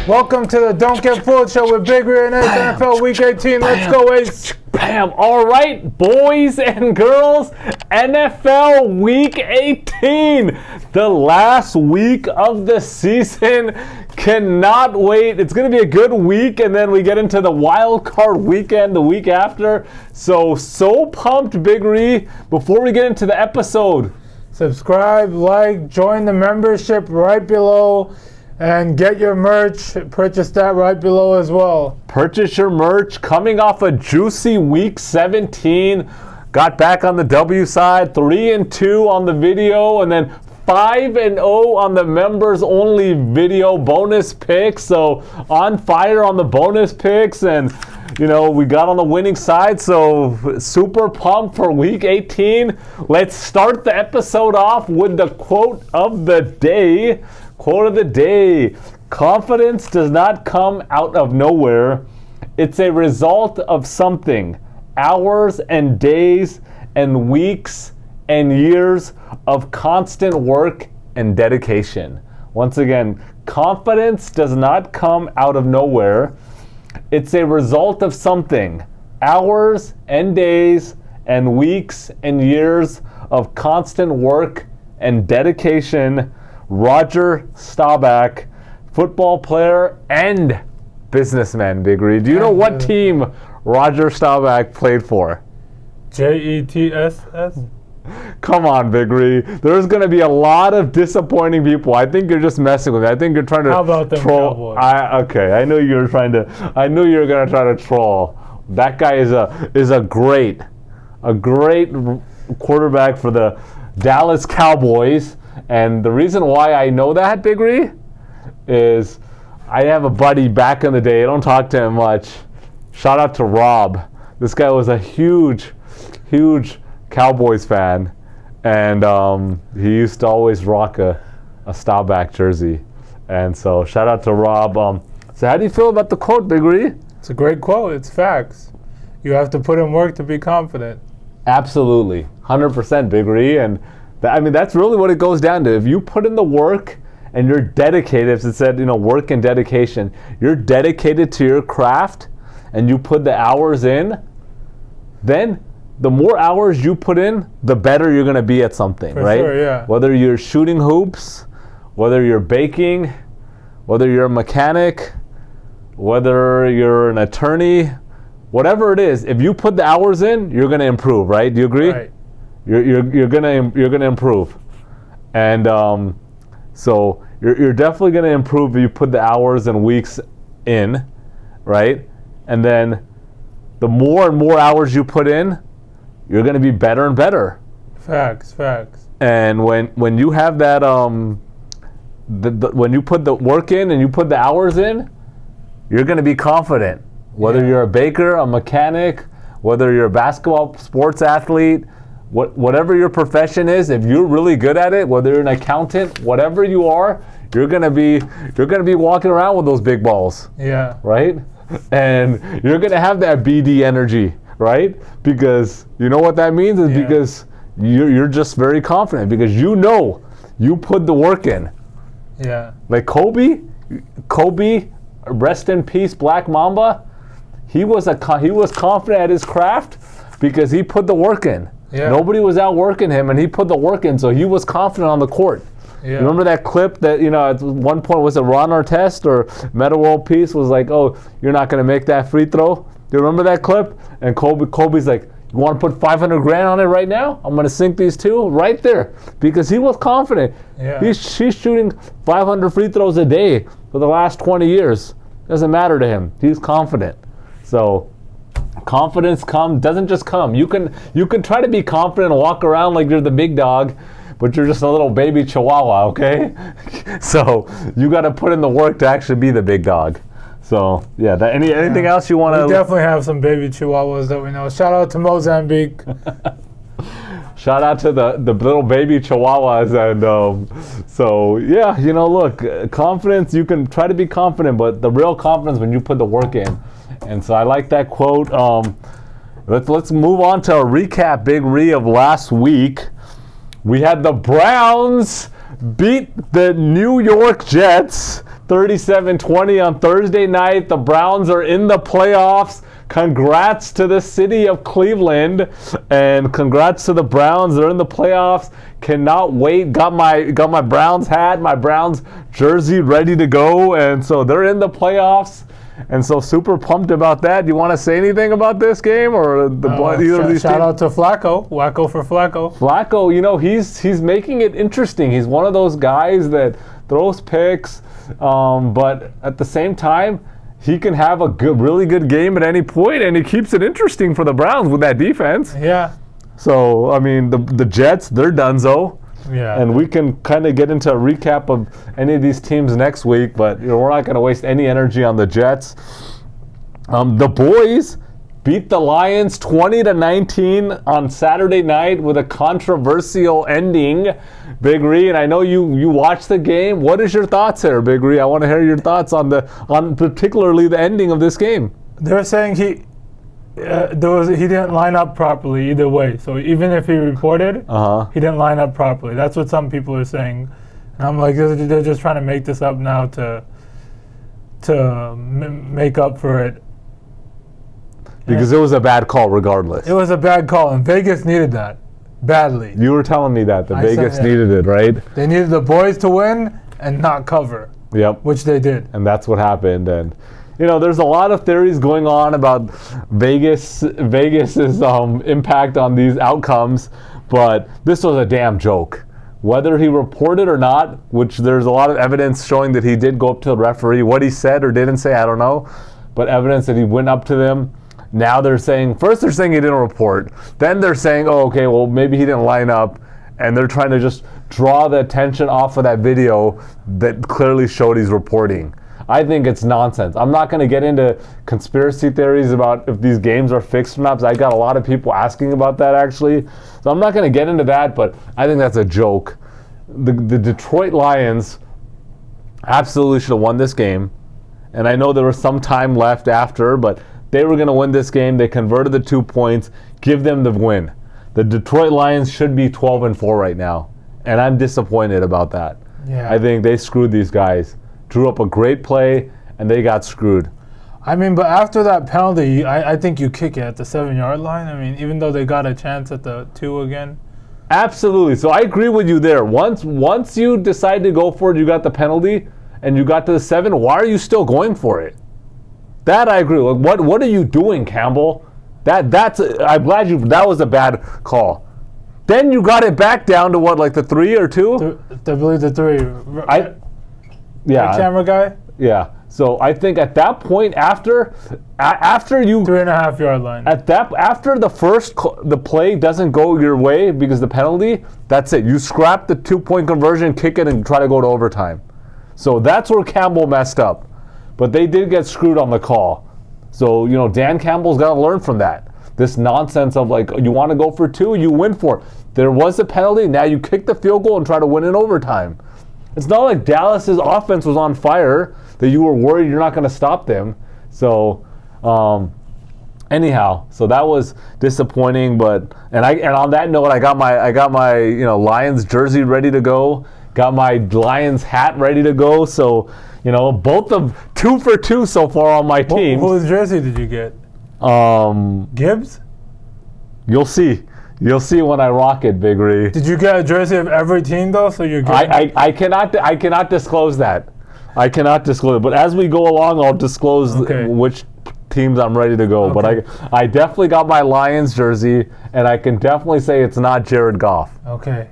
Welcome to the Don't Get Fooled Show with Big Ray and Ace NFL Week 18. Let's go, Ace. Bam. All right, boys and girls, NFL Week 18. The last week of the season. Cannot wait. It's going to be a good week, and then we get into the wild card weekend the week after. So pumped, Big Ree. Before we get into the episode, subscribe, like, join the membership right below, and get your merch. Purchase that right below as well. Purchase your merch. Coming off a juicy week 17. Got back on the W side, 3-2 on the video, and then 5-0 on the members only video bonus picks. So on fire on the bonus picks, and we got on the winning side. So super pumped for week 18. Let's start the episode off with the quote of the day. Quote of the day: confidence does not come out of nowhere. It's a result of something. Hours and days and weeks and years of constant work and dedication. Once again, confidence does not come out of nowhere. It's a result of something. Hours and days and weeks and years of constant work and dedication. Roger Staubach, football player and businessman, Big Reed. Do you know what team Roger Staubach played for? JETSS? Come on, Big Ree. There's going to be a lot of disappointing people. I think you're just messing with me. I think you're trying to How about them troll. Cowboys? Okay, I knew you were trying to. I knew you were going to try to troll. That guy is a great quarterback for the Dallas Cowboys. And the reason why I know that, Big Ree, is I have a buddy back in the day. I don't talk to him much. Shout out to Rob. This guy was a huge Cowboys fan, and he used to always rock a Staubach jersey. And so shout out to Rob. So how do you feel about the quote, Big Ree? It's a great quote. It's facts. You have to put in work to be confident. Absolutely, 100%, Big Ree. And that's really what it goes down to. If you put in the work and you're dedicated, as it said, work and dedication, you're dedicated to your craft and you put the hours in, then the more hours you put in, the better you're going to be at something, For right? Sure, yeah. Whether you're shooting hoops, whether you're baking, whether you're a mechanic, whether you're an attorney, whatever it is, if you put the hours in, you're going to improve, right? Do you agree? Right. You're gonna improve, and so you're definitely gonna improve if you put the hours and weeks in, right? And then the more and more hours you put in, you're gonna be better and better. Facts. And when you have that when you put the work in and you put the hours in, you're gonna be confident. Whether you're a baker, a mechanic, whether you're a basketball sports athlete. Whatever your profession is, if you're really good at it, whether you're an accountant, whatever you are, you're gonna be walking around with those big balls. Yeah. Right? And you're gonna have that BD energy, right? Because you know what that means is because you're just very confident because you put the work in. Yeah. Like Kobe, rest in peace, Black Mamba. He was confident at his craft because he put the work in. Yeah. Nobody was out working him, and he put the work in, so he was confident on the court. Yeah. You remember that clip that, at one point, was it Ron Artest or Meta World Peace was like, oh, you're not going to make that free throw? Do you remember that clip? And Kobe's like, you want to put $500,000 on it right now? I'm going to sink these two right there. Because he was confident. Yeah. He's shooting 500 free throws a day for the last 20 years. Doesn't matter to him. He's confident. So confidence doesn't just come. You can try to be confident and walk around like you're the big dog, but you're just a little baby chihuahua, okay? So you got to put in the work to actually be the big dog. So yeah, anything else you want to? We definitely have some baby chihuahuas that we know. Shout out to Mozambique. Shout out to the little baby chihuahuas. And so yeah, look, confidence. You can try to be confident, but the real confidence when you put the work in. And so I like that quote. Let's move on to a recap, Big Ree, of last week. We had the Browns beat the New York Jets 37-20 on Thursday night. The Browns are in the playoffs. Congrats to the city of Cleveland, and congrats to the Browns. They're in the playoffs. Cannot wait. Got my Browns hat, my Browns jersey ready to go, and so they're in the playoffs. And so super pumped about that. Do you want to say anything about this game or either of these Shout teams? out to Flacco. Wacko for Flacco. Flacco, you know, he's making it interesting. He's one of those guys that throws picks, but at the same time, he can have a really good game at any point, and he keeps it interesting for the Browns with that defense. Yeah. So, I mean, the Jets, they're donezo. Yeah. And we can kind of get into a recap of any of these teams next week, but we're not going to waste any energy on the Jets. The boys beat the Lions 20-19 on Saturday night with a controversial ending. Big Ree, and I know you watched the game. What is your thoughts here, Big Ree? I want to hear your thoughts on particularly the ending of this game. They're saying he didn't line up properly either way. So even if he reported, he didn't line up properly. That's what some people are saying. And I'm like, they're just trying to make this up now to make up for it. Because it was a bad call regardless. It was a bad call, and Vegas needed that badly. You were telling me that Vegas needed it, right? They needed the boys to win and not cover. Yep. Which they did. And that's what happened. And you know, there's a lot of theories going on about Vegas's impact on these outcomes, but this was a damn joke. Whether he reported or not, which there's a lot of evidence showing that he did go up to the referee. What he said or didn't say, I don't know, but evidence that he went up to them. Now they're saying, first they're saying he didn't report. Then they're saying, oh, okay, well, maybe he didn't line up. And they're trying to just draw the attention off of that video that clearly showed he's reporting. I think it's nonsense. I'm not going to get into conspiracy theories about if these games are fixed or not, because I got a lot of people asking about that, actually. So I'm not going to get into that, but I think that's a joke. The Detroit Lions absolutely should have won this game. And I know there was some time left after, but they were going to win this game. They converted the 2 points, give them the win. The Detroit Lions should be 12-4 right now, and I'm disappointed about that. Yeah. I think they screwed these guys. Drew up a great play, and they got screwed. I mean, but after that penalty, I think you kick it at the 7-yard line. I mean, even though they got a chance at the 2 again. Absolutely. So I agree with you there. Once you decide to go for it, you got the penalty, and you got to the 7, why are you still going for it? That I agree. Like, what are you doing, Campbell? I'm glad that was a bad call. Then you got it back down to what, like the 3 or 2? I believe the 3. Yeah. The camera guy? Yeah. So I think at that point, after you 3.5-yard line. After the play doesn't go your way because the penalty, that's it. You scrap the 2-point conversion, kick it, and try to go to overtime. So that's where Campbell messed up. But they did get screwed on the call. So, you know, Dan Campbell's got to learn from that. This nonsense of, like, you want to go for 2, you win for it. There was a penalty, now you kick the field goal and try to win in overtime. It's not like Dallas's offense was on fire that you were worried you're not going to stop them. So, anyhow, so that was disappointing. But and on that note, I got my Lions jersey ready to go. Got my Lions hat ready to go. So, you know, both of 2 for 2 so far on my team. Whose jersey did you get? Gibbs? You'll see. You'll see when I rock it, Big Ree. Did you get a jersey of every team though? So you're getting I cannot disclose that. I cannot disclose it. But as we go along, I'll disclose which teams I'm ready to go. Okay. But I definitely got my Lions jersey, and I can definitely say it's not Jared Goff. Okay.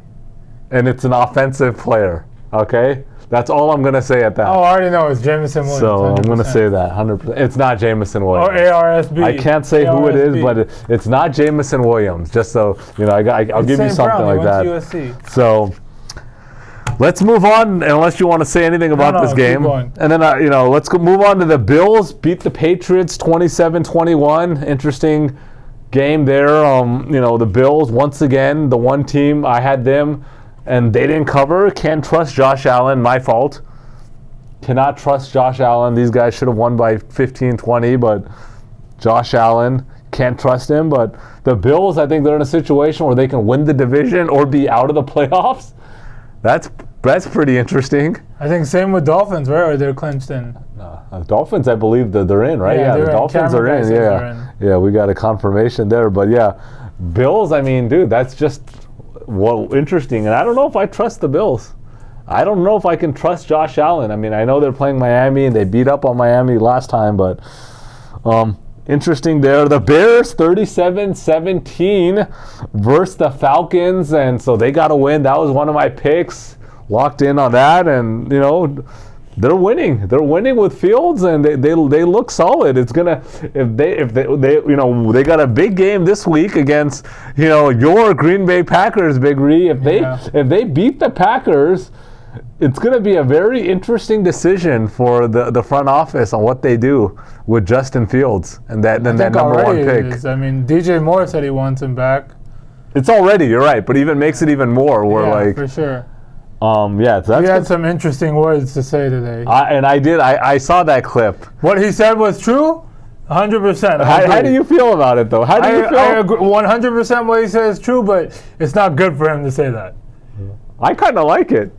And it's an offensive player. Okay? That's all I'm going to say at that. Oh, I already know it's Jameson Williams. So 100%. I'm going to say that 100%. It's not Jameson Williams. Or ARSB. I can't say who it is, but it's not Jameson Williams. Just so you know, I'll give you something like that. He went to USC. So let's move on, unless you want to say anything about this game. Keep going. And then let's move on to the Bills. Beat the Patriots 27-21. Interesting game there. The Bills once again, the one team I had them. And they didn't cover. Can't trust Josh Allen. My fault. Cannot trust Josh Allen. These guys should have won by 15, 20, but Josh Allen, can't trust him. But the Bills, I think they're in a situation where they can win the division or be out of the playoffs. That's That's pretty interesting. I think same with Dolphins, right? Or they're clinched in. Dolphins, I believe that they're in, right? Yeah, the Dolphins are in. Yeah, we got a confirmation there. But yeah, Bills. I mean, dude, that's just interesting. And I don't know if I trust the Bills. I don't know if I can trust Josh Allen. I mean, I know they're playing Miami and they beat up on Miami last time, but interesting there. The Bears 37-17 versus the Falcons, and so they got to win. That was one of my picks. Locked in on that, and they're winning. They're winning with Fields, and they look solid. It's gonna if they they got a big game this week against your Green Bay Packers, Big Ree. If they beat the Packers, it's going to be a very interesting decision for the front office on what they do with Justin Fields and that number one pick. I mean, DJ Moore said he wants him back. It's already, you're right, but even makes it even more. For sure. So he had some interesting words to say today. I saw that clip. What he said was true? 100%. How do you feel about it, though? How do you feel? I agree 100% what he says is true, but it's not good for him to say that. I kind of like it.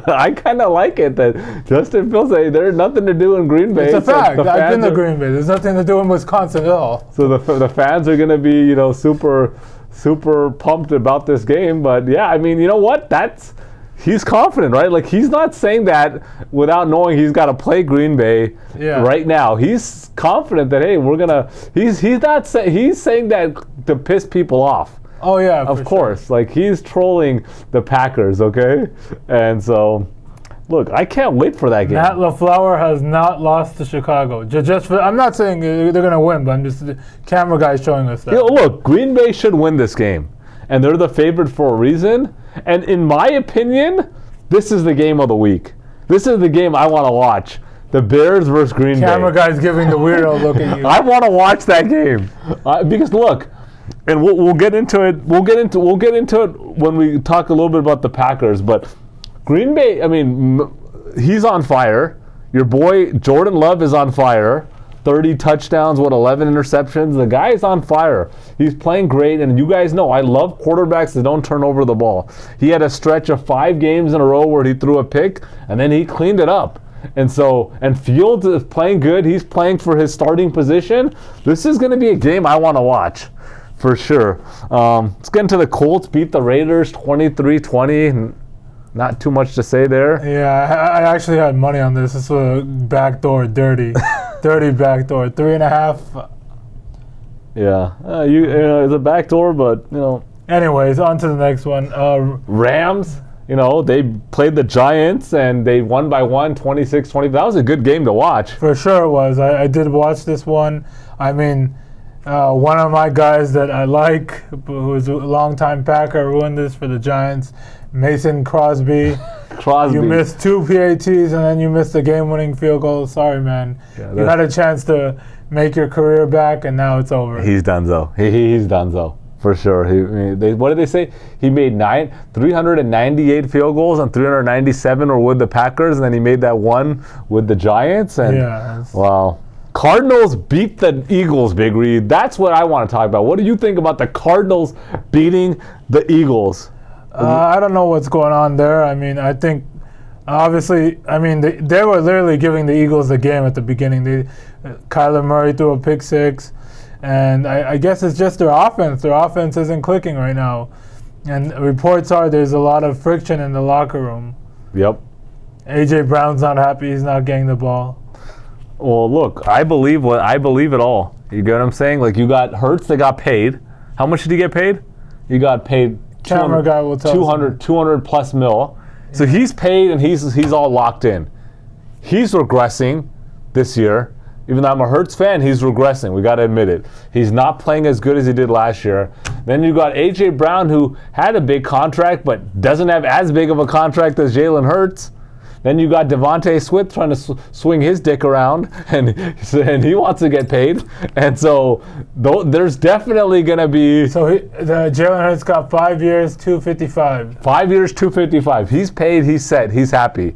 I kind of like it that Justin Fields say there's nothing to do in Green Bay. It's a fact. I've been to Green Bay. There's nothing to do in Wisconsin at all. So the fans are going to be super pumped about this game. But yeah, I mean, you know what? He's confident, right? Like, he's not saying that without knowing he's got to play Green Bay right now. He's confident that, hey, we're gonna. He's saying that to piss people off. Oh yeah, of course. Sure. Like, he's trolling the Packers, okay? And so, look, I can't wait for that game. Matt LaFleur has not lost to Chicago. I'm not saying they're gonna win, but I'm just the camera guy showing us that. Look, Green Bay should win this game, and they're the favorite for a reason. And in my opinion, this is the game of the week. This is the game I want to watch. The Bears versus Green Bay. Camera guy's giving the weirdo look at you. I want to watch that game because look, and we'll get into it. We'll get into it when we talk a little bit about the Packers. But Green Bay, I mean, he's on fire. Your boy Jordan Love is on fire. 30 touchdowns, 11 interceptions. The guy is on fire. He's playing great, and you guys know I love quarterbacks that don't turn over the ball. He had a stretch of 5 games in a row where he threw a pick, and then he cleaned it up. And Fields is playing good. He's playing for his starting position. This is going to be a game I want to watch for sure. Let's get into the Colts. Beat the Raiders 23-20. Not too much to say there. Yeah, I actually had money on this. This was a backdoor, dirty backdoor. 3.5. Yeah, it's a backdoor, but Anyways, on to the next one. Rams. They played the Giants and they won by 26-20. That was a good game to watch. For sure it was. I did watch this one. I mean, one of my guys that I like, who's a longtime Packer, ruined this for the Giants. Mason Crosby. You missed 2 PATs and then you missed the game-winning field goal. Sorry, man. Yeah, you had a chance to make your career back, and now it's over. He's donezo. He's donezo. For sure. What did they say? He made 398 field goals and 397 were with the Packers, and then he made that one with the Giants. And wow. Cardinals beat the Eagles, Big Reed. That's what I want to talk about. What do you think about the Cardinals beating the Eagles? I don't know what's going on there. I mean, I think, obviously, they were literally giving the Eagles the game at the beginning. Kyler Murray threw a pick 6. And I guess it's just their offense. Their offense isn't clicking right now. And reports are there's a lot of friction in the locker room. Yep. A.J. Brown's not happy. He's not getting the ball. Well, look, I believe it all. You get what I'm saying? Like, you got Hurts that got paid. How much did he get paid? He got paid Camera guy will tell 200 plus mil. Yeah. So he's paid and he's all locked in. He's regressing this year. Even though I'm a Hurts fan, he's regressing. We got to admit it. He's not playing as good as he did last year. Then you got A.J. Brown, who had a big contract but doesn't have as big of a contract as Jalen Hurts. Then you got Devontae Swift trying to swing his dick around, and he wants to get paid. And so there's definitely going to be... So Jalen Hurts got 5 years, $255. 5 years, $255. He's paid, he's set, he's happy.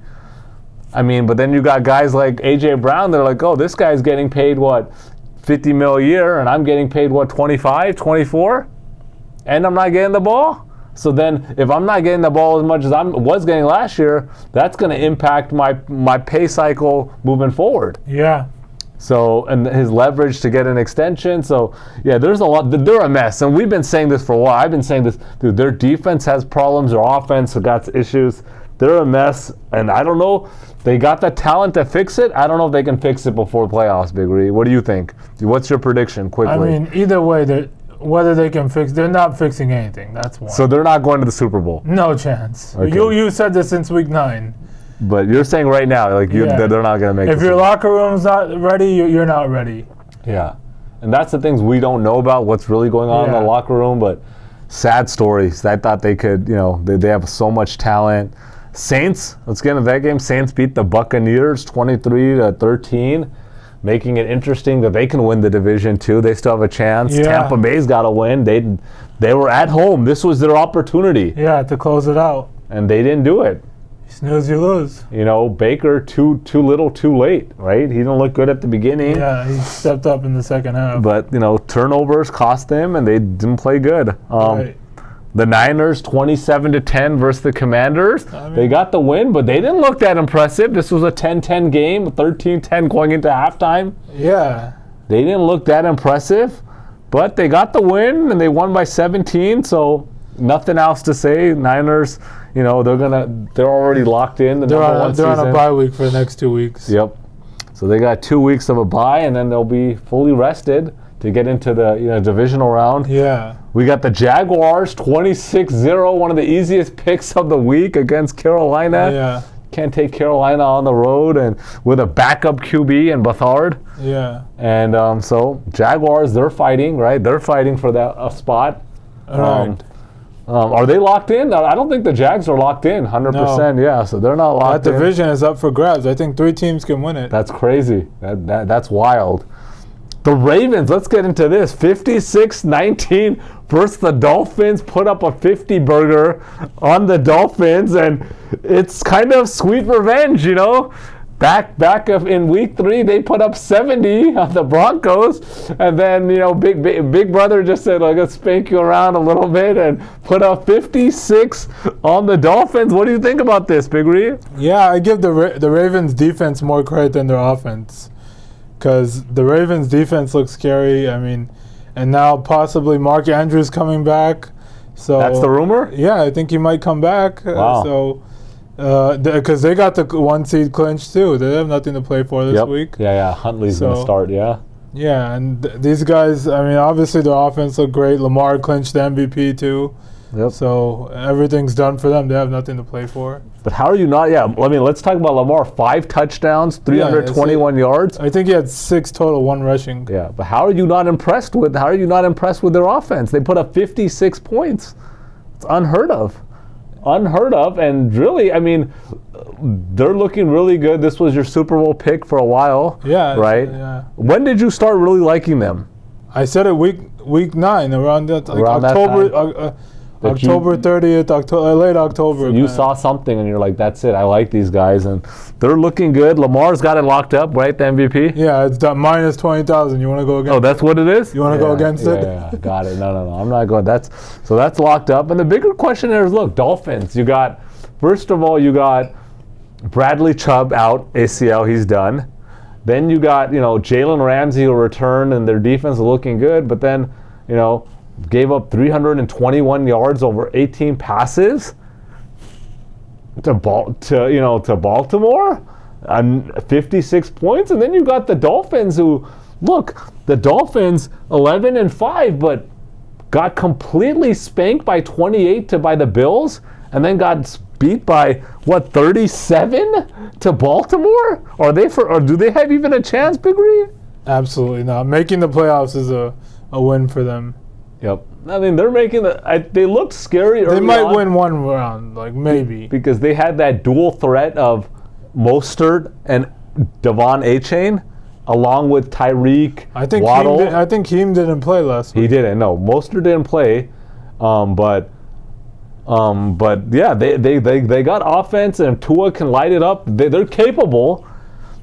I mean, but then you got guys like A.J. Brown that are like, oh, this guy's getting paid, what, $50 million a year, and I'm getting paid, what, 25, 24? And I'm not getting the ball? So then if I'm not getting the ball as much as I was getting last year, that's going to impact my pay cycle moving forward. Yeah. So, and his leverage to get an extension. So, yeah, there's a lot. They're a mess. And we've been saying this for a while. I've been saying this. Dude, their defense has problems. Their offense has got issues. They're a mess. And I don't know. They got the talent to fix it. I don't know if they can fix it before playoffs, Big Ree. What do you think? What's your prediction, quickly? I mean, either way, whether they can fix, they're not fixing anything. That's one. So they're not going to the Super Bowl? No chance. Okay. You said this since week 9. But you're saying right now, like that they're not going to make it. If your locker room's not ready, you're not ready. Yeah. And that's the things we don't know about, what's really going on in the locker room. But sad stories. I thought they could, they have so much talent. Saints, let's get into that game. Saints beat the Buccaneers 23-13, making it interesting that they can win the division too. They still have a chance. Yeah. Tampa Bay's got to win. They were at home. This was their opportunity. Yeah, to close it out. And they didn't do it. Snooze, you lose. Baker too little, too late, right? He didn't look good at the beginning. Yeah, he stepped up in the second half. But, turnovers cost them, and they didn't play good. Right. The Niners, 27-10 versus the Commanders. They got the win, but they didn't look that impressive. This was a 10-10 game, 13-10 going into halftime. Yeah. They didn't look that impressive, but they got the win, and they won by 17, so nothing else to say. Niners, they're already locked in. They're on a bye week for the next 2 weeks. Yep. So they got 2 weeks of a bye, and then they'll be fully rested to get into the divisional round. Yeah. We got the Jaguars 26-0, one of the easiest picks of the week against Carolina. Yeah. Can't take Carolina on the road and with a backup QB and Bethard. Yeah. And so Jaguars, they're fighting, right? They're fighting for that spot. Right. Are they locked in? I don't think the Jags are locked in 100%. No. Yeah, so they're not locked in. That division is up for grabs. I think 3 teams can win it. That's crazy. That's wild. The Ravens, let's get into this. 56-19 versus the Dolphins. Put up a 50-burger on the Dolphins, and it's kind of sweet revenge, Back in week 3, they put up 70 on the Broncos, and then Big Brother just said, "Let's spank you around a little bit," and put up 56 on the Dolphins. What do you think about this, Big Ree? Yeah, I give the Ravens defense more credit than their offense, because the Ravens defense looks scary. I mean, and now possibly Mark Andrews coming back. So that's the rumor? Yeah, I think he might come back. Wow. Because they got the 1 seed clinched too. They have nothing to play for this week. Yeah. Huntley's going to start, yeah. Yeah, and these guys, I mean, obviously their offense looked great. Lamar clinched the MVP too. Yep. So everything's done for them. They have nothing to play for. But how are you not? Yeah, let's talk about Lamar. 5 touchdowns, 321 yards. I think he had 6 total, 1 rushing. Yeah, but how are you not impressed with their offense? They put up 56 points. It's unheard of. And really, I mean, they're looking really good. This was your Super Bowl pick for a while. Yeah. Right? Yeah. When did you start really liking them? I said it week 9, around that, October 30th, late October. You saw something and you're like, that's it. I like these guys. And they're looking good. Lamar's got it locked up, right, the MVP? Yeah, it's done minus 20,000. You want to go against it? Oh, that's what it is? You want to go against it? Yeah, got it. No. I'm not going. So that's locked up. And the bigger question is, look, Dolphins. First of all, you got Bradley Chubb out, ACL, he's done. Then you got, Jalen Ramsey will return, and their defense is looking good. But then, gave up 321 yards over 18 passes to Baltimore, and 56 points. And then you got the Dolphins, who, look, the Dolphins 11-5, but got completely spanked by 28 by the Bills, and then got beat by 37 to Baltimore? Or do they have even a chance, Big Ree? Absolutely not. Making the playoffs is a win for them. Yep. I mean, they're making they looked scary early on. They might win one round, maybe. Because they had that dual threat of Mostert and Devon Achane, along with Tyreek, Waddle. I think Keem didn't play last week. He didn't. No, Mostert didn't play. But yeah, they got offense, and Tua can light it up. They're capable.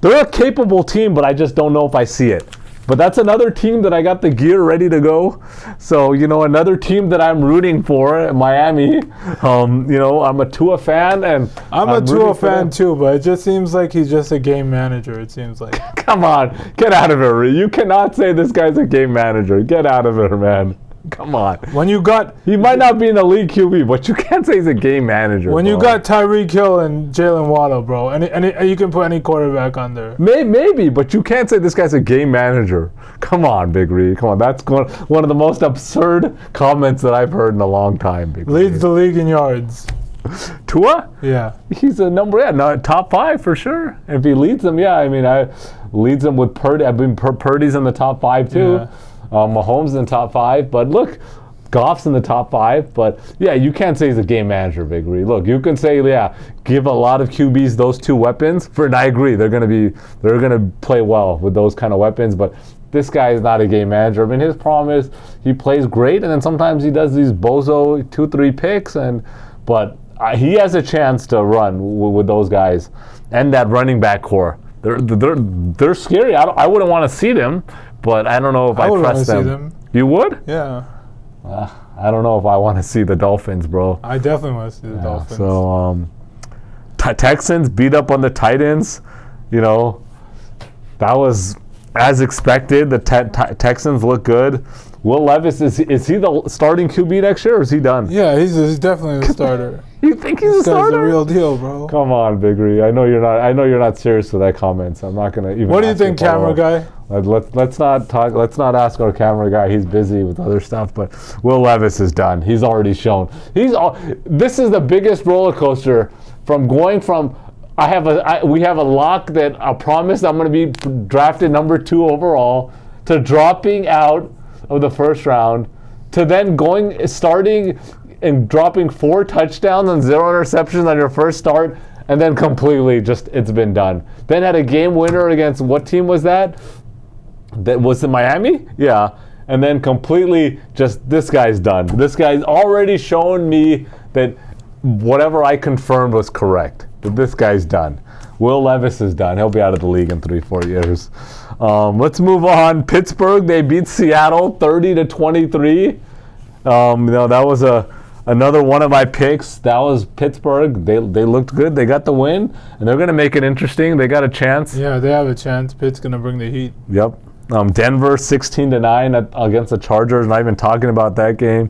They're a capable team, but I just don't know if I see it. But that's another team that I got the gear ready to go. So, another team that I'm rooting for, Miami. I'm a Tua fan, and I'm a Tua fan too, but it just seems like he's just a game manager, it seems like. Come on, get out of here. You cannot say this guy's a game manager. Get out of here, man. Come on. He might not be an elite QB, but you can't say he's a game manager. When you got Tyreek Hill and Jalen Waddle, bro, and you can put any quarterback on there. Maybe, but you can't say this guy's a game manager. Come on, Big Reed. Come on. That's one of the most absurd comments that I've heard in a long time, Big Reed. Leads the league in yards. Tua? Yeah. He's a top 5 for sure. If he leads them, I leads them with Purdy. Purdy's in the top 5 too. Yeah. Mahomes in the top 5, but look, Goff's in the top 5. But you can't say he's a game manager, Big Reed. Look, you can say give a lot of QBs those 2 weapons. And I agree, they're gonna play well with those kind of weapons. But this guy is not a game manager. I mean, his problem is he plays great, and then sometimes he does these bozo 2-3 picks, but he has a chance to run with those guys and that running back core. They're scary. I wouldn't want to see them. But I don't know if I trust them. See them. You would? Yeah. I don't know if I want to see the Dolphins, bro. I definitely want to see the Dolphins. So, Texans beat up on the Titans. That was as expected. The Texans look good. Will Levis, is he the starting QB next year, or is he done? Yeah, he's definitely the starter. You think he's a starter? This guy's the real deal, bro. Come on, Big Ree. I know you're not serious with that comment, so I'm not gonna even. What do you think, camera guy? Let's not talk. Let's not ask our camera guy. He's busy with other stuff. But Will Levis is done. He's already shown. This is the biggest roller coaster from going from. We have a lock that I promise I'm going to be drafted number 2 overall, to dropping out of the first round, to then starting and dropping 4 touchdowns and 0 interceptions on your first start, and then completely it's been done. Then had a game winner against, what team was that? That was in Miami? Yeah. And then completely this guy's done. This guy's already shown me that whatever I confirmed was correct. That this guy's done. Will Levis is done. He'll be out of the league in 3-4 years. Let's move on. Pittsburgh, they beat Seattle 30-23. That was another one of my picks. That was Pittsburgh. They looked good. They got the win, and they're going to make it interesting. They got a chance. Yeah, they have a chance. Pitt's going to bring the heat. Yep. Denver 16-9 against the Chargers. Not even talking about that game.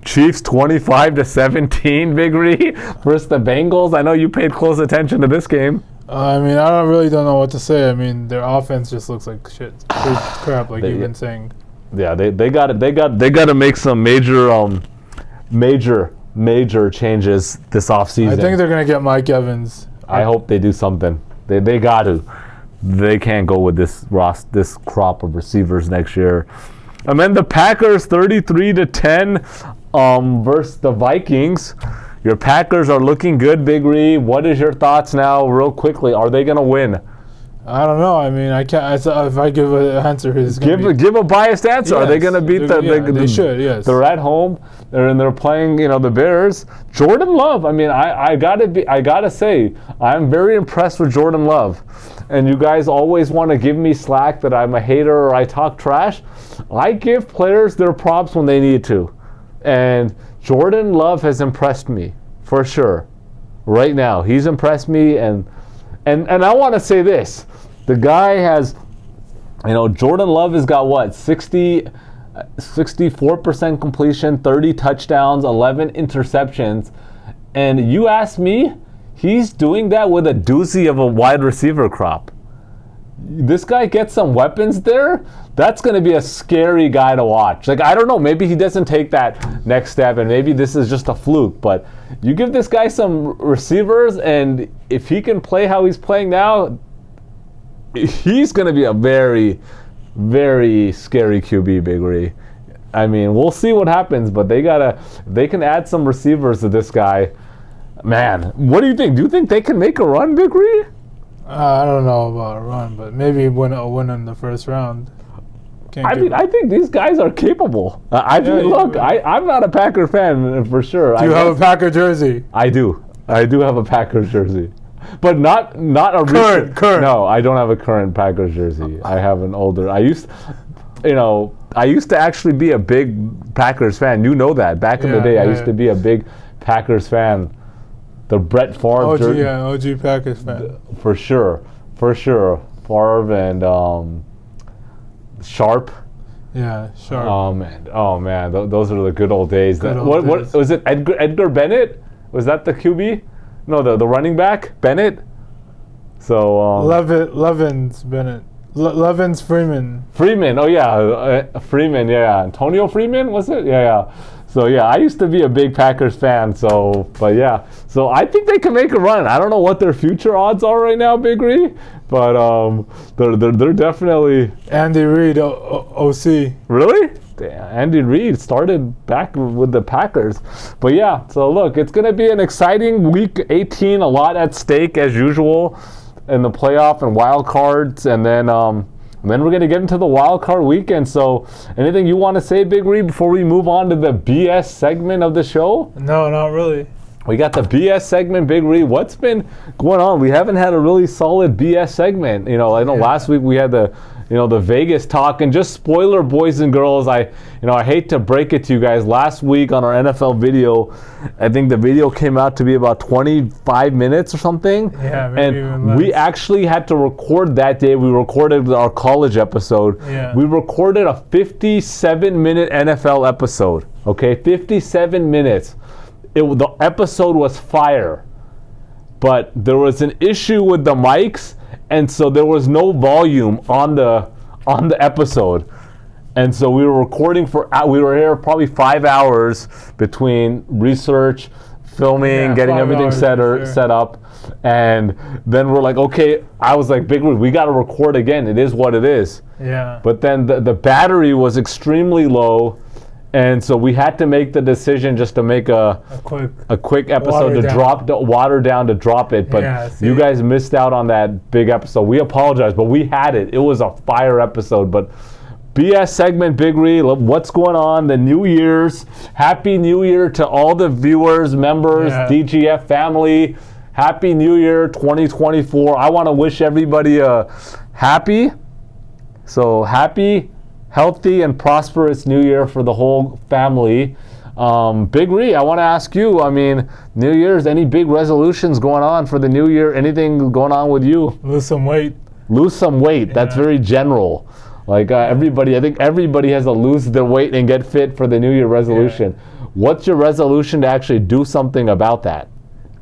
Chiefs 25-17, Big Ree, versus the Bengals. I know you paid close attention to this game. I don't know what to say. I mean, their offense just looks like shit, crap, like you've been saying. Yeah, they got to make some major changes this offseason. I think they're gonna get Mike Evans. I hope they do something. They got to. They can't go with this crop of receivers next year. And then the Packers 33-10 versus the Vikings. Your Packers are looking good, Big Ree. What is your thoughts now, real quickly? Are they going to win? I don't know. I mean, I can't. If I give an answer, it's give a biased answer. Yes. Are they going to beat they should. Yes. They're at home. They're playing. The Bears. Jordan Love. I mean, I gotta say, I'm very impressed with Jordan Love. And you guys always want to give me slack that I'm a hater or I talk trash. I give players their props when they need to, and Jordan Love has impressed me for sure. Right now, he's impressed me, and I want to say this. The guy has, Jordan Love has got 64% completion, 30 touchdowns, 11 interceptions. And you ask me, he's doing that with a doozy of a wide receiver crop. This guy gets some weapons there. That's going to be a scary guy to watch. Like, I don't know, maybe he doesn't take that next step, and maybe this is just a fluke. But you give this guy some receivers, and if he can play how he's playing now, he's going to be a very, very scary QB, Big Ree. I mean, we'll see what happens, but they can add some receivers to this guy. Man, what do you think? Do you think they can make a run, Big Ree? I don't know about a run, but maybe win in the first round. I think these guys are capable. I'm not a Packer fan for sure. Do you have a Packer jersey? I do. I do have a Packers jersey. but not a current. No, I don't have a current Packers jersey. I have an older. I used to actually be a big Packers fan. You know that. Back in the day, I used to be a big Packers fan. The Brett Favre jersey. OG Packers fan. For sure. Favre and Sharp. Yeah, Sharp. Oh man, those are the good old days. What was it? Edgar Bennett? Was that the QB? No, the running back Bennett. So Levin's Bennett. Levin's Freeman. Oh yeah, Freeman. Yeah, Antonio Freeman was it? Yeah. So yeah, I used to be a big Packers fan. So I think they can make a run. I don't know what their future odds are right now, Big Ree, but they're definitely. Andy Reid, OC. Really? Damn, Andy Reid started back with the Packers. But yeah, so look, it's going to be an exciting week 18, a lot at stake as usual in the playoff and wild cards, and then we're going to get into the wild card weekend. So anything you want to say, Big Reed, before we move on to the BS segment of the show? No, not really. We got the BS segment, Big Reed. What's been going on? We haven't had a really solid BS segment. I know last week we had the Vegas talk, and just spoiler, boys and girls. I hate to break it to you guys. Last week on our NFL video, I think the video came out to be about 25 minutes or something. Yeah, maybe even less. We actually had to record that day. We recorded our college episode. Yeah. We recorded a 57-minute NFL episode. Okay, 57 minutes. The episode was fire, but there was an issue with the mics, and so there was no volume on the episode. And so we were recording we were here probably 5 hours between research, filming, getting everything set up. And then we're like, okay, I was like, Big Rig, we got to record again. It is what it is. Yeah. But then the battery was extremely low. And so we had to make the decision just to make a quick episode water down to drop it. But you guys missed out on that big episode. We apologize, but we had it. It was a fire episode. But BS segment, Big Ree, what's going on? The New Year's. Happy New Year to all the viewers, members, DGF family. Happy New Year 2024. I want to wish everybody a happy, healthy, and prosperous New Year for the whole family. Big Ree, I want to ask you, New Year's, any big resolutions going on for the New Year? Anything going on with you? Lose some weight. That's very general. Like I think everybody has to lose their weight and get fit for the New Year resolution. Yeah. What's your resolution to actually do something about that?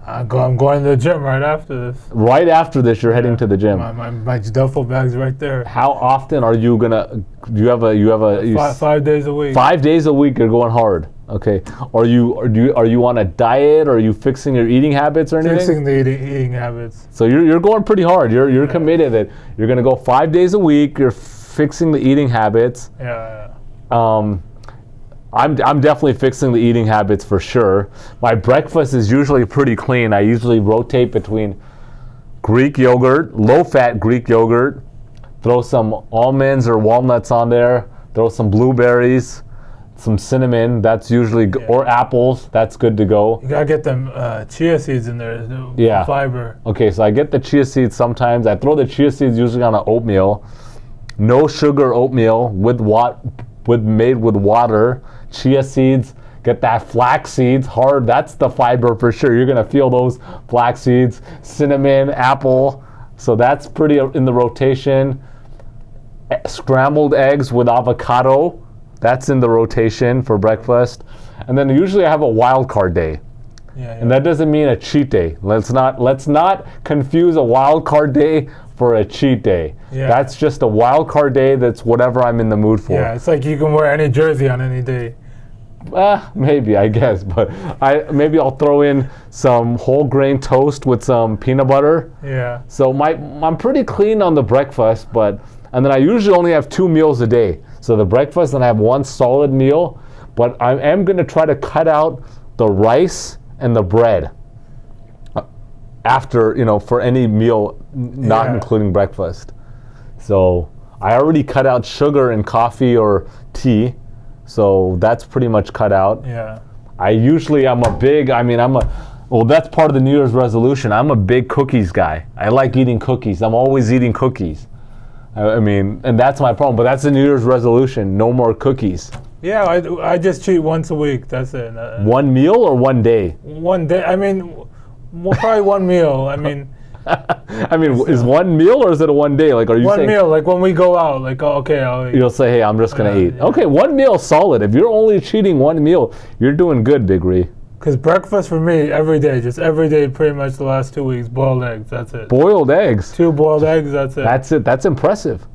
I'm going to the gym right after this. Right after this, you're heading to the gym. My duffel bag's right there. How often are you gonna? You have a 5 days a week. 5 days a week, you're going hard. Okay. Are you on a diet? Or are you fixing your eating habits or anything? Fixing the eating habits. So you're going pretty hard. You're committed that you're gonna go 5 days a week. You're fixing the eating habits. Yeah. I'm definitely fixing the eating habits for sure. My breakfast is usually pretty clean. I usually rotate between Greek yogurt, low-fat Greek yogurt, throw some almonds or walnuts on there, throw some blueberries, some cinnamon, that's usually, or apples, that's good to go. You gotta get them chia seeds in there, fiber. Okay, so I get the chia seeds sometimes. I throw the chia seeds usually on an oatmeal. No sugar oatmeal made with water. Chia seeds, get that flax seeds hard. That's the fiber for sure. You're gonna feel those flax seeds. Cinnamon, apple. So that's pretty in the rotation. Scrambled eggs with avocado. That's in the rotation for breakfast. And then usually I have a wild card day. And that doesn't mean a cheat day. Let's not confuse a wild card day for a cheat day. That's just a wild card day. That's whatever I'm in the mood for. Yeah, it's like you can wear any jersey on any day. Maybe, I guess, but maybe I'll throw in some whole grain toast with some peanut butter. Yeah. So I'm pretty clean on the breakfast, and then I usually only have 2 meals a day. So the breakfast, and I have one solid meal, but I am going to try to cut out the rice and the bread after, for any meal, not including breakfast. So I already cut out sugar in coffee or tea. So that's pretty much cut out. Yeah. I'm Well, that's part of the New Year's resolution. I'm a big cookies guy. I like eating cookies. I'm always eating cookies. I mean, and that's my problem. But that's the New Year's resolution. No more cookies. Yeah, I just cheat once a week. That's it. One meal or one day? One day. I mean, probably one meal. I mean. Is one meal or is it a one day? Like, are you one saying meal? Like when we go out, like okay, I'll eat. You'll say, hey, I'm just gonna eat. Yeah. Okay, one meal solid. If you're only cheating one meal, you're doing good, Big Ree. Because breakfast for me every day, just every day, pretty much the last 2 weeks, boiled eggs. That's it. Boiled eggs. 2 boiled eggs. That's it. That's it. That's impressive.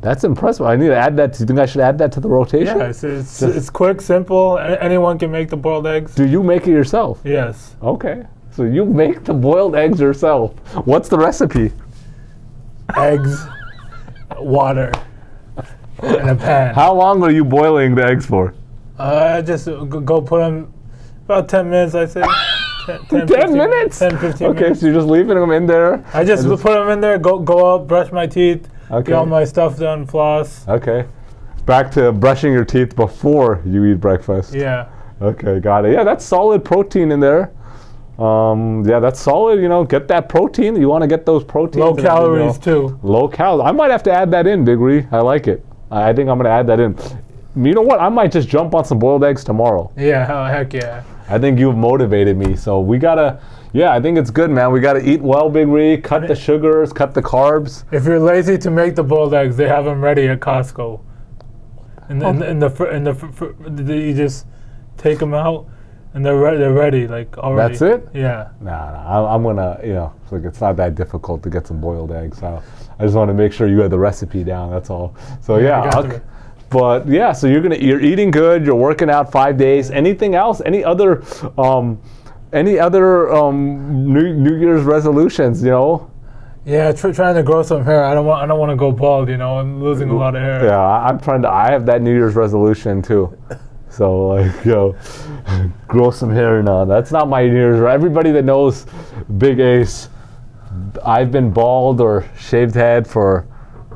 That's impressive. I need to add that. Do you think I should add that to the rotation? Yeah, it's quick, simple. Anyone can make the boiled eggs. Do you make it yourself? Yes. Okay. So you make the boiled eggs yourself. What's the recipe? Eggs, water, in a pan. How long are you boiling the eggs for? I just go put them about 10 minutes, I say. 10 minutes? 10, 15 okay, minutes. so you're just leaving them in there? I just put them in there, go up, brush my teeth, okay. get all my stuff done, floss. Okay. Back to brushing your teeth before you eat breakfast. Yeah. Okay, got it. Yeah, that's solid protein in there. Yeah, that's solid. You know, get that protein. You want to get those proteins. Low calories too. Low calories. I might have to add that in, Big Ree. I like it. I think I'm going to add that in. You know what? I might just jump on some boiled eggs tomorrow. Yeah, heck yeah. I think you've motivated me. So we got to, yeah, I think it's good, man. We got to eat well, Big Ree. Cut the sugars, cut the carbs. If you're lazy to make the boiled eggs, they have them ready at Costco. You just take them out. And they're ready, like already. That's it? Yeah. Nah, I'm gonna, you know, it's not that difficult to get some boiled eggs. So I just want to make sure you have the recipe down. That's all. So yeah, but yeah, so you're eating good. You're working out 5 days. Anything else? Any other New Year's resolutions? You know? Yeah, trying to grow some hair. I don't want to go bald. You know, I'm losing a lot of hair. Yeah, I'm trying to. I have that New Year's resolution too. So, like, you know, grow some hair now. That's not my New Year's. Everybody that knows Big Ace, I've been bald or shaved head for,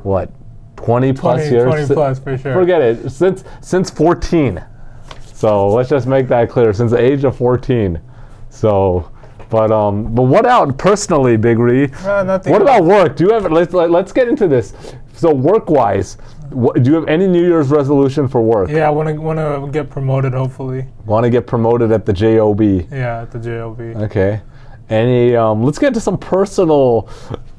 what, 20 plus years? 20 plus, for sure. Forget it. Since 14. So, let's just make that clear. Since the age of 14. So, but what out personally, Big Ree? Nothing. What about work? Do you have, let's get into this. So, work-wise, do you have any New Year's resolution for work? Yeah, I want to get promoted, hopefully. Want to get promoted at the JOB? Yeah, at the JOB. Okay. Any? Let's get into some personal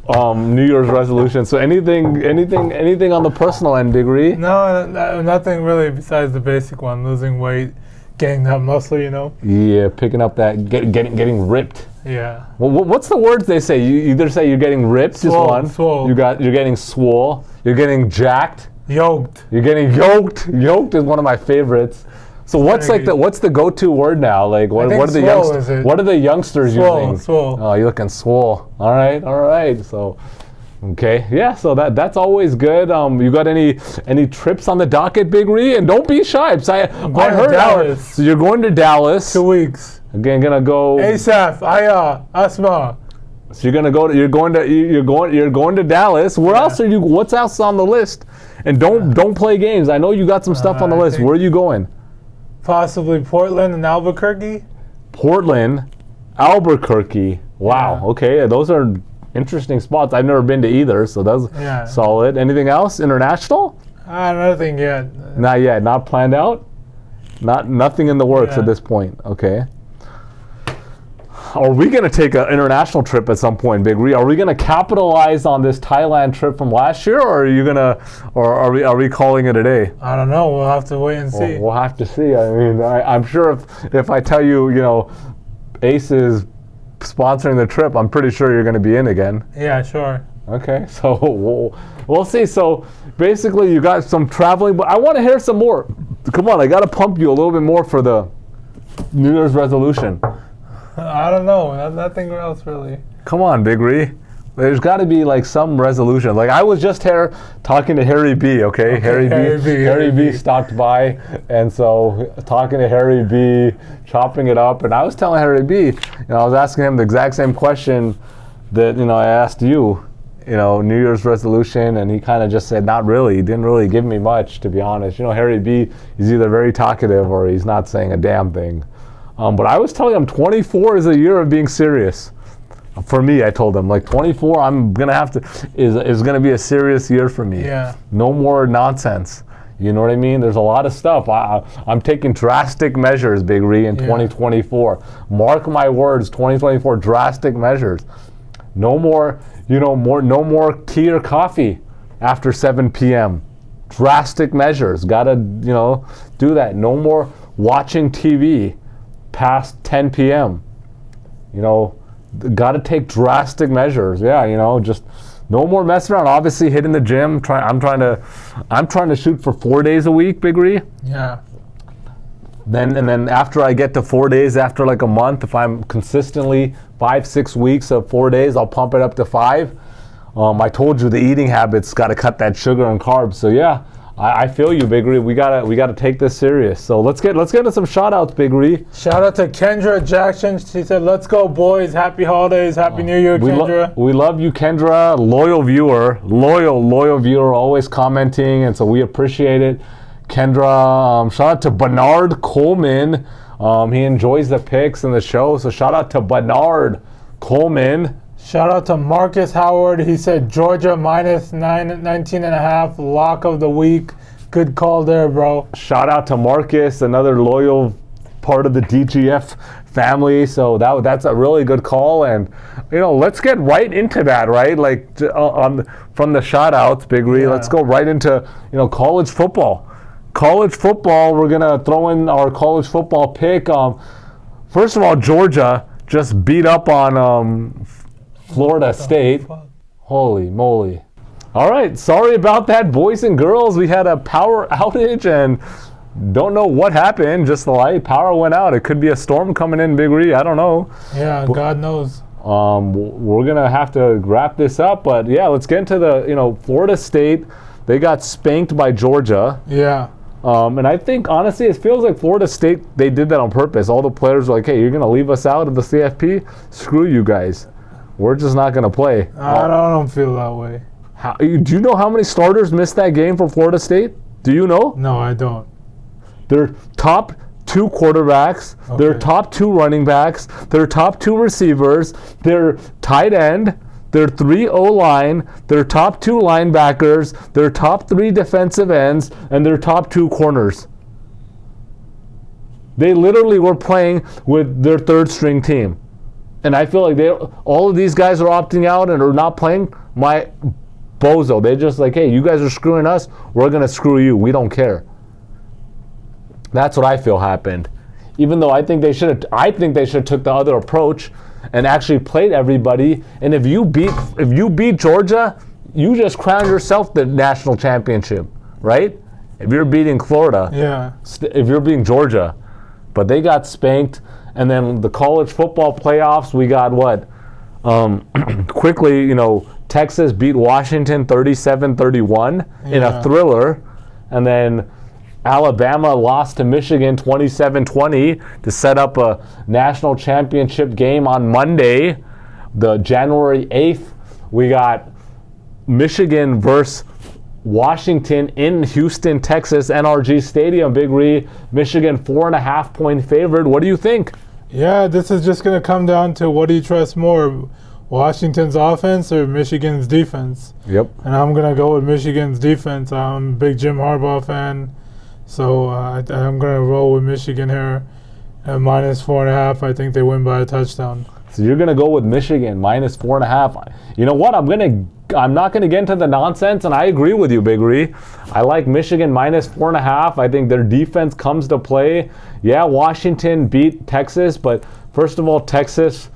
New Year's resolutions. So anything on the personal end, Big Ree? No, nothing really besides the basic one: losing weight, getting that muscle. You know. Yeah, picking up that getting ripped. Yeah. Well, what's the words they say? You either say you're getting ripped, swole, just one. Swole. You're getting swole. You're getting jacked. Yoked. You're getting yoked. Yoked is one of my favorites. So what's the go-to word now? Like what are the youngsters using? Swole. Oh, you're looking swole. All right. So okay, yeah. So that's always good. You got any trips on the docket, Big Ree? And don't be shy. I heard Dallas. So you're going to Dallas. 2 weeks. Again, gonna go. ASAP. Asma. So you're going to Dallas. Where else are you? What's else on the list? And don't play games. I know you got some stuff on the list. Where are you going? Possibly Portland and Albuquerque. Portland, Albuquerque. Wow. Yeah. Okay, those are interesting spots. I've never been to either, so that's solid. Anything else? International? Nothing yet. Not yet. Not planned out? Nothing in the works at this point. Okay. Are we going to take an international trip at some point, Big Ree? Are we going to capitalize on this Thailand trip from last year, or are we calling it a day? I don't know. We'll have to wait and see. We'll have to see. I mean, I'm sure if I tell you, you know, Ace is sponsoring the trip, I'm pretty sure you're going to be in again. Yeah, sure. Okay, so we'll see. So basically, you got some traveling, but I want to hear some more. Come on, I got to pump you a little bit more for the New Year's resolution. I don't know. Nothing else really. Come on, Big Ree. There's got to be like some resolution. Like I was just here talking to Harry B. Okay, Harry B. stopped by, and so talking to Harry B, chopping it up, and I was telling Harry B. I was asking him the exact same question that I asked you. New Year's resolution, and he kind of just said, not really. He didn't really give me much, to be honest. Harry B. is either very talkative or he's not saying a damn thing. But I was telling him 24 is a year of being serious. For me, I told him, like 24, I'm going to have to, is going to be a serious year for me. Yeah. No more nonsense. You know what I mean? There's a lot of stuff. I'm taking drastic measures, Big Ree, in 2024. Mark my words, 2024, drastic measures. No more, no more tea or coffee after 7 p.m. Drastic measures. Gotta, do that. No more watching TV past 10 p.m. Gotta take drastic measures. Yeah, just no more messing around. Obviously, hitting the gym. I'm trying to shoot for 4 days a week, Big Ree. Yeah. Then after I get to 4 days, after like a month, if I'm consistently 5-6 weeks of 4 days, I'll pump it up to 5. I told you the eating habits got to cut that sugar and carbs. So yeah, I feel you, Big Ree. We gotta take this serious. So let's get into some shout outs, Big Ree. Shout out to Kendra Jackson. She said, "Let's go, boys! Happy holidays, Happy New Year, Kendra." We love you, Kendra. Loyal viewer, always commenting, and so we appreciate it. Kendra, shout out to Bernard Coleman. He enjoys the picks and the show, so shout out to Bernard Coleman. Shout out to Marcus Howard. He said Georgia minus 19.5, lock of the week. Good call there, bro. Shout out to Marcus, another loyal part of the DGF family. So that's a really good call. And, let's get right into that, right? Like from the shout outs, Big Ree, let's go right into, college football. College football, we're going to throw in our college football pick. First of all, Georgia just beat up on Florida State. Holy moly. All right, sorry about that, boys and girls. We had a power outage and don't know what happened. Just the light power went out. It could be a storm coming in, Big Ree. I don't know. Yeah, God knows. We're going to have to wrap this up. But, yeah, let's get into the, Florida State. They got spanked by Georgia. Yeah. And I think, honestly, it feels like Florida State, they did that on purpose. All the players were like, hey, you're going to leave us out of the CFP? Screw you guys. We're just not going to play. I don't feel that way. Do you know how many starters missed that game for Florida State? Do you know? No, I don't. Their top 2 quarterbacks, their top 2 running backs, their top 2 receivers, their tight end, their 3 O-line, their top 2 linebackers, their top 3 defensive ends, and their top 2 corners. They literally were playing with their 3rd string team. And I feel like all of these guys are opting out and are not playing. My bozo. They're just like, hey, you guys are screwing us. We're going to screw you. We don't care. That's what I feel happened. Even though I think they should have took the other approach and actually played everybody. And if you beat Georgia, you just crowned yourself the national championship, right? If you're beating Florida. Yeah. If you're beating Georgia. But they got spanked. And then the college football playoffs, we got what? Quickly, Texas beat Washington 37-31 in a thriller. And then Alabama lost to Michigan 27-20 to set up a national championship game on Monday, the January 8th. We got Michigan versus Washington in Houston, Texas, NRG Stadium. Big Ree, Michigan 4.5-point favorite. What do you think? Yeah, this is just going to come down to what do you trust more, Washington's offense or Michigan's defense? Yep. And I'm going to go with Michigan's defense. I'm a big Jim Harbaugh fan, so I'm going to roll with Michigan here at minus 4.5. I think they win by a touchdown. So you're going to go with Michigan minus 4.5. You know what? I'm not going to get into the nonsense, and I agree with you, Big Ree. I like Michigan minus 4.5. I think their defense comes to play. Yeah, Washington beat Texas, but first of all, Texas,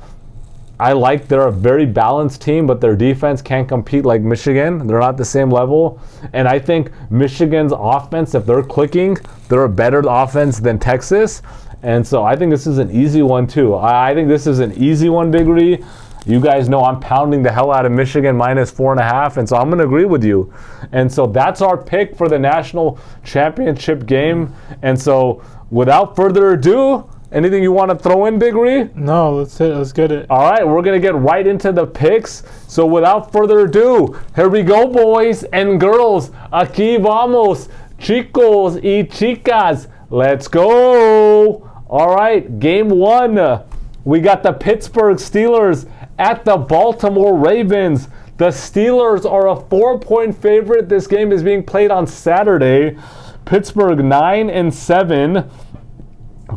they're a very balanced team, but their defense can't compete like Michigan. They're not the same level. And I think Michigan's offense, if they're clicking, they're a better offense than Texas. And so I think this is an easy one, too. I think this is an easy one, Big Ree. You guys know I'm pounding the hell out of Michigan minus 4.5, and so I'm going to agree with you. And so that's our pick for the national championship game. And so without further ado, anything you want to throw in, Big Ree? No, let's get it. All right, we're going to get right into the picks. So without further ado, here we go, boys and girls. Aquí vamos, chicos y chicas. Let's go. All right, game 1. We got the Pittsburgh Steelers at the Baltimore Ravens. The Steelers are a 4-point favorite. This game is being played on Saturday. Pittsburgh 9-7,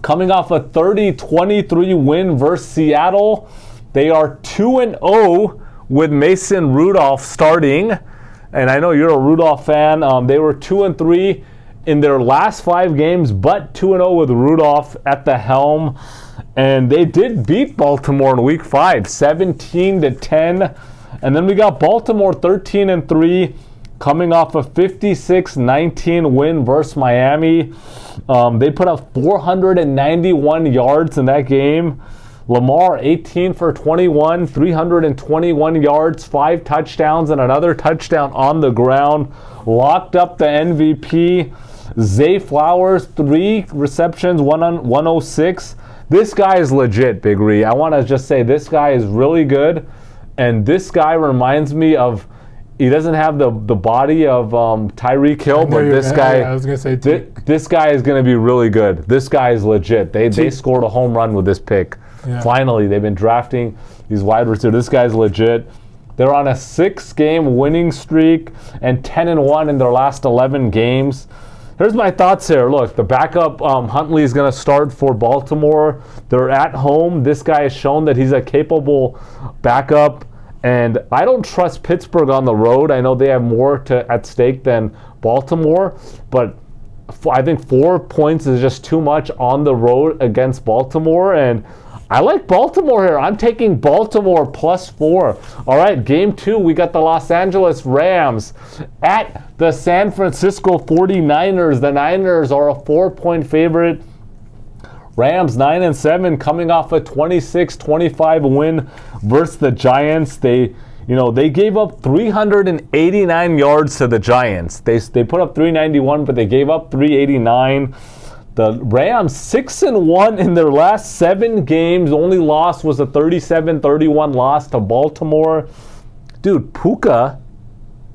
coming off a 30-23 win versus Seattle. They are 2-0 with Mason Rudolph starting. And I know you're a Rudolph fan. They were 2-3 in their last 5 games, but 2-0 with Rudolph at the helm. And they did beat Baltimore in Week 5, 17-10. And then we got Baltimore 13-3, coming off a 56-19 win versus Miami. They put up 491 yards in that game. Lamar 18 for 21, 321 yards, 5 touchdowns, and another touchdown on the ground. Locked up the MVP. Zay Flowers, 3 receptions, 106. This guy is legit, Big Ree. I want to just say this guy is really good. And this guy reminds me of, he doesn't have the body of Tyreek Hill, but this guy, I was gonna say this guy is going to be really good. This guy is legit. They scored a home run with this pick. Yeah. Finally, they've been drafting these wide receivers. This guy's legit. They're on a 6-game winning streak and 10-1 in their last 11 games. Here's my thoughts here. Look, the backup Huntley is going to start for Baltimore. They're at home. This guy has shown that he's a capable backup. And I don't trust Pittsburgh on the road. I know they have more at stake than Baltimore. But I think 4 points is just too much on the road against Baltimore. And I like Baltimore here. I'm taking Baltimore +4. All right, game 2, we got the Los Angeles Rams at the San Francisco 49ers. The Niners are a 4-point favorite. Rams 9-7, coming off a 26-25 win versus the Giants. They gave up 389 yards to the Giants. They put up 391, but they gave up 389. The Rams 6-1 in their last 7 games. Only loss was a 37-31 loss to Baltimore. Dude, Puka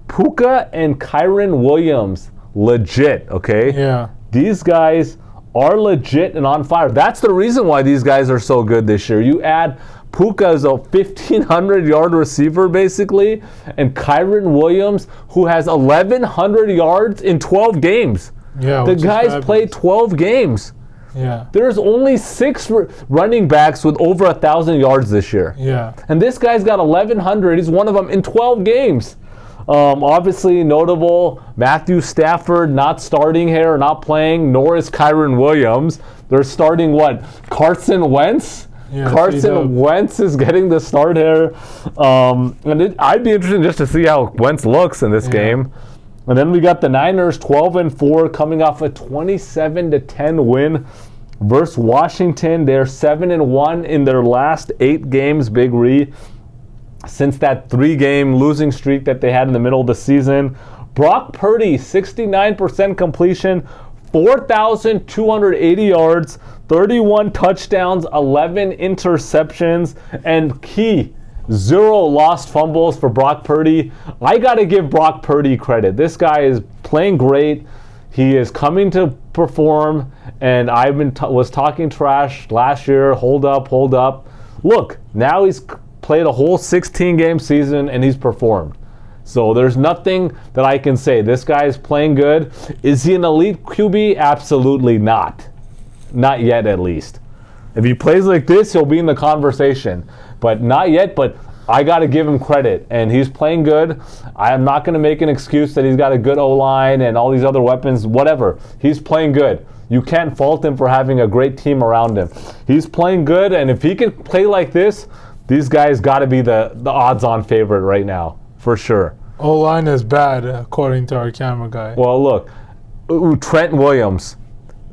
and Kyren Williams, legit, okay? Yeah. These guys are legit and on fire. That's the reason why these guys are so good this year. You add Puka as a 1,500-yard receiver, basically, and Kyren Williams, who has 1,100 yards in 12 games. Yeah, the guys played 12 games. Yeah. There's only 6 running backs with over 1,000 yards this year. Yeah. And this guy's got 1,100. He's one of them in 12 games. Obviously notable, Matthew Stafford not starting here, not playing, nor is Kyren Williams. They're starting Carson Wentz? Yeah, Carson Wentz is getting the start here. I'd be interested just to see how Wentz looks in this game. And then we got the Niners 12-4, coming off a 27-10 win versus Washington. They're 7-1 in their last 8 games, Big Ree, since that 3-game losing streak that they had in the middle of the season. Brock Purdy, 69% completion, 4,280 yards, 31 touchdowns, 11 interceptions, and key, 0 lost fumbles for Brock Purdy. I got to give Brock Purdy credit. This guy is playing great. He is coming to perform, and I was talking trash last year. Hold up. Look, now he's played a whole 16-game season, and he's performed. So there's nothing that I can say. This guy is playing good. Is he an elite QB? Absolutely not. Not yet, at least. If he plays like this, he'll be in the conversation. But not yet, but I got to give him credit. And he's playing good. I am not going to make an excuse that he's got a good O-line and all these other weapons, whatever. He's playing good. You can't fault him for having a great team around him. He's playing good, and if he can play like this, these guys got to be the odds-on favorite right now, for sure. O-line is bad, according to our camera guy. Well, look, Trent Williams,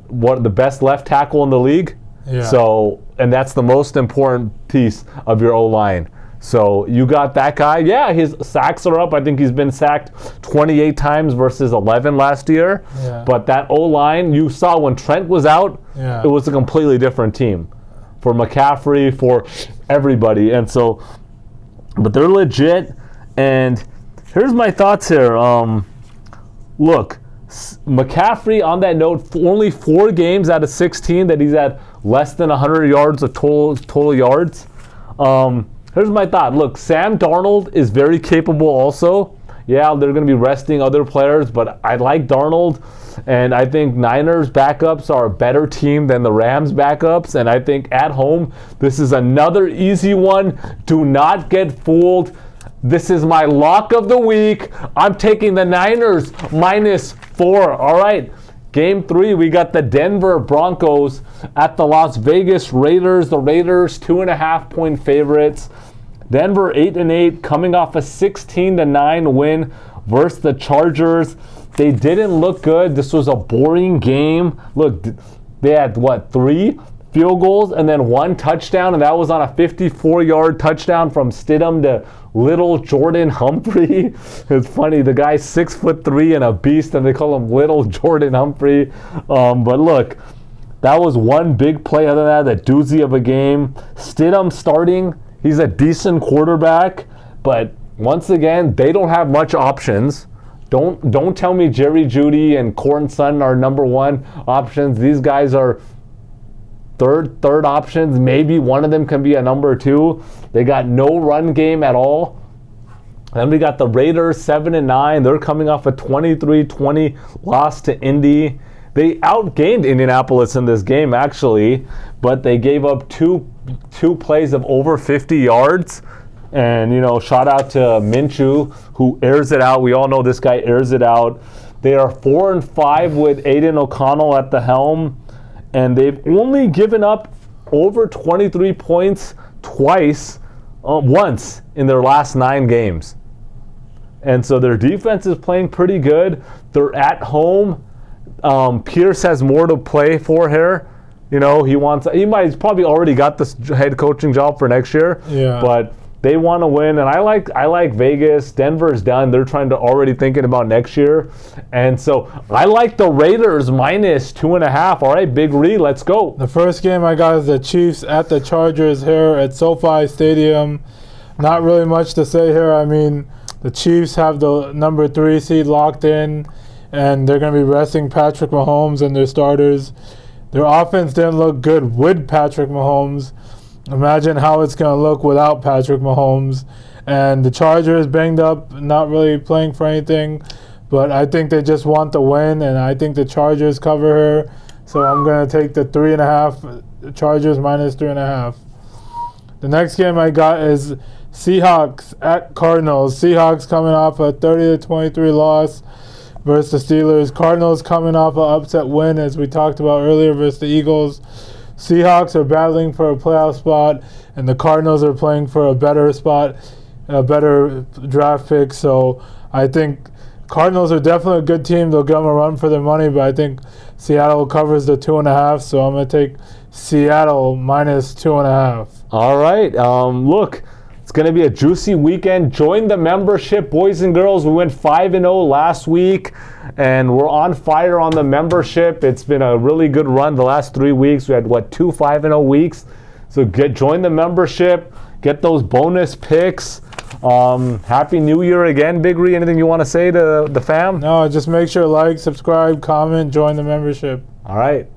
the best left tackle in the league. Yeah. So, and that's the most important piece of your O-line. So you got that guy. Yeah, his sacks are up. I think he's been sacked 28 times versus 11 last year. Yeah. But that O-line, you saw when Trent was out, it was a completely different team. For McCaffrey, for everybody. And so, but they're legit. And here's my thoughts here. Look, McCaffrey, on that note, only 4 games out of 16 that he's had less than 100 yards of total yards. Here's my thought. Look, Sam Darnold is very capable also. Yeah, they're going to be resting other players, but I like Darnold. And I think Niners backups are a better team than the Rams backups. And I think at home, this is another easy one. Do not get fooled. This is my lock of the week. I'm taking the Niners -4. All right. Game 3, we got the Denver Broncos at the Las Vegas Raiders. The Raiders, 2.5-point favorites. Denver 8-8, coming off a 16-9 win versus the Chargers. They didn't look good. This was a boring game. Look, they had, 3 field goals and then 1 touchdown, and that was on a 54-yard touchdown from Stidham to Little Jordan Humphrey. It's funny, the guy's 6'3" and a beast, and they call him Little Jordan Humphrey. But look, that was one big play. Other than that, a doozy of a game. Stidham starting, he's a decent quarterback, but once again, they don't have much options. Don't tell me Jerry Jeudy and Courtland Sutton are number 1 options. These guys are third options. Maybe one of them can be a number 2. They got no run game at all. Then we got the Raiders 7-9. They're coming off a 23-20 loss to Indy. They outgained Indianapolis in this game actually, but they gave up two plays of over 50 yards. And shout out to Minshew, who airs it out. We all know this guy airs it out. They are 4-5 with Aiden O'Connell at the helm. And they've only given up over 23 points once in their last 9 games. And so their defense is playing pretty good. They're at home. Pierce has more to play for here. He's probably already got this head coaching job for next year. Yeah. But they want to win, and I like Vegas. Denver's done. They're already thinking about next year. And so I like the Raiders -2.5. All right, Big Ree, let's go. The first game I got is the Chiefs at the Chargers here at SoFi Stadium. Not really much to say here. I mean, the Chiefs have the number 3 seed locked in, and they're going to be resting Patrick Mahomes and their starters. Their offense didn't look good with Patrick Mahomes. Imagine how it's going to look without Patrick Mahomes. And the Chargers banged up, not really playing for anything. But I think they just want the win, and I think the Chargers cover her. So I'm going to take the 3.5, Chargers -3.5. The next game I got is Seahawks at Cardinals. Seahawks coming off a 30-23 loss versus the Steelers. Cardinals coming off an upset win, as we talked about earlier, versus the Eagles. Seahawks are battling for a playoff spot, and the Cardinals are playing for a better spot, a better draft pick. So I think Cardinals are definitely a good team. They'll give them a run for their money, but I think Seattle covers the 2.5, so I'm going to take Seattle -2.5. All right. Look, it's going to be a juicy weekend. Join the membership, boys and girls. We went 5-0 last week, and we're on fire on the membership. It's been a really good run the last 3 weeks. We had, 2 5-0 weeks. So join the membership. Get those bonus picks. Happy New Year again, Big Ree. Anything you want to say to the fam? No, just make sure like, subscribe, comment, join the membership. All right.